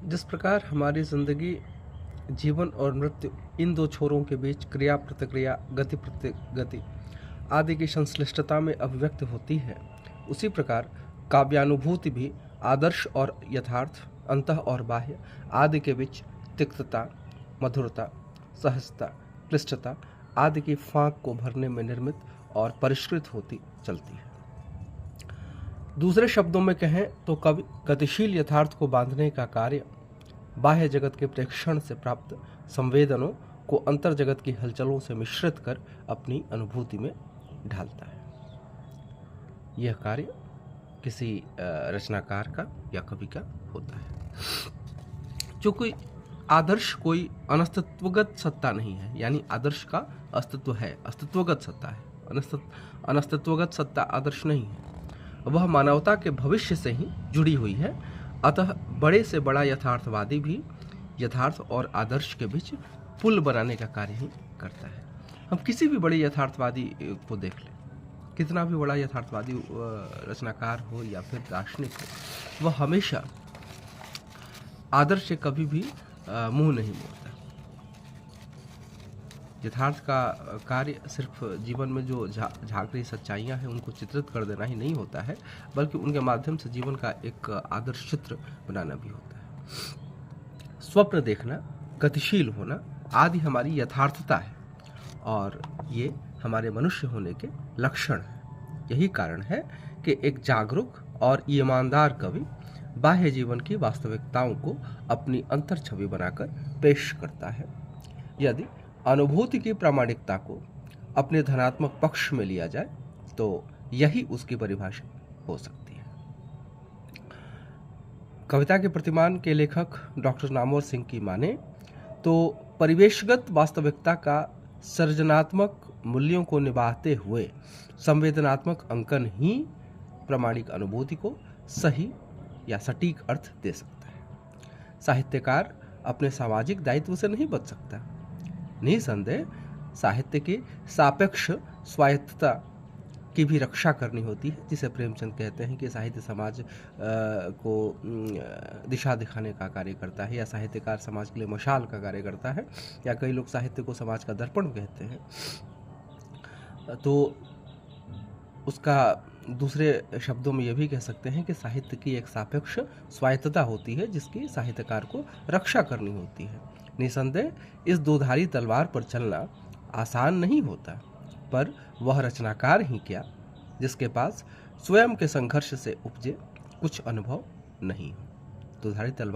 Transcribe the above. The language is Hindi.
जिस प्रकार हमारी ज़िंदगी जीवन और मृत्यु इन दो छोरों के बीच क्रिया प्रतिक्रिया गति प्रतिगति आदि की संश्लिष्टता में अभिव्यक्त होती है, उसी प्रकार काव्यानुभूति भी आदर्श और यथार्थ, अंतः और बाह्य आदि के बीच तिक्तता, मधुरता, सहजता, क्लिष्टता आदि की फांक को भरने में निर्मित और परिष्कृत होती चलती है। दूसरे शब्दों में कहें तो कवि गतिशील यथार्थ को बांधने का कार्य बाह्य जगत के प्रेक्षण से प्राप्त संवेदनों को अंतर जगत की हलचलों से मिश्रित कर अपनी अनुभूति में ढालता है। यह कार्य किसी रचनाकार का या कवि का होता है। जो कोई आदर्श कोई अनस्तित्वगत सत्ता नहीं है, यानी आदर्श का अस्तित्व है, अस्तित्वगत सत्ता है, अनस्तित्वगत सत्ता आदर्श नहीं है। वह मानवता के भविष्य से ही जुड़ी हुई है। अतः बड़े से बड़ा यथार्थवादी भी यथार्थ और आदर्श के बीच पुल बनाने का कार्य ही करता है। हम किसी भी बड़े यथार्थवादी को देख लें, कितना भी बड़ा यथार्थवादी रचनाकार हो या फिर दार्शनिक हो, वह हमेशा आदर्श से कभी भी मुंह नहीं मोड़ता। यथार्थ का कार्य सिर्फ जीवन में जो झांक रही सच्चाइयाँ हैं उनको चित्रित कर देना ही नहीं होता है, बल्कि उनके माध्यम से जीवन का एक आदर्श चित्र बनाना भी होता है। स्वप्न देखना, गतिशील होना आदि हमारी यथार्थता है और ये हमारे मनुष्य होने के लक्षण हैं। यही कारण है कि एक जागरूक और ईमानदार कवि बाह्य जीवन की वास्तविकताओं को अपनी अंतर छवि बनाकर पेश करता है। यदि अनुभूति की प्रामाणिकता को अपने धनात्मक पक्ष में लिया जाए तो यही उसकी परिभाषा हो सकती है। कविता के प्रतिमान के लेखक डॉक्टर नामवर सिंह की माने तो परिवेशगत वास्तविकता का सृजनात्मक मूल्यों को निभाते हुए संवेदनात्मक अंकन ही प्रामाणिक अनुभूति को सही या सटीक अर्थ दे सकता है। साहित्यकार अपने सामाजिक दायित्व से नहीं बच सकता। निसंदेह साहित्य की सापेक्ष स्वायत्तता की भी रक्षा करनी होती है, जिसे प्रेमचंद कहते हैं कि साहित्य समाज को दिशा दिखाने का कार्य करता है, या साहित्यकार समाज के लिए मशाल का कार्य करता है, या कई लोग साहित्य को समाज का दर्पण कहते हैं। तो उसका दूसरे शब्दों में यह भी कह सकते हैं कि साहित्य की एक सापेक्ष स्वायत्तता होती है जिसकी साहित्यकार को रक्षा करनी होती है। निसंदेह इस दोधारी तलवार पर चलना आसान नहीं होता, पर वह रचनाकार ही क्या जिसके पास स्वयं के संघर्ष से उपजे कुछ अनुभव नहीं हो। दोधारी तलवार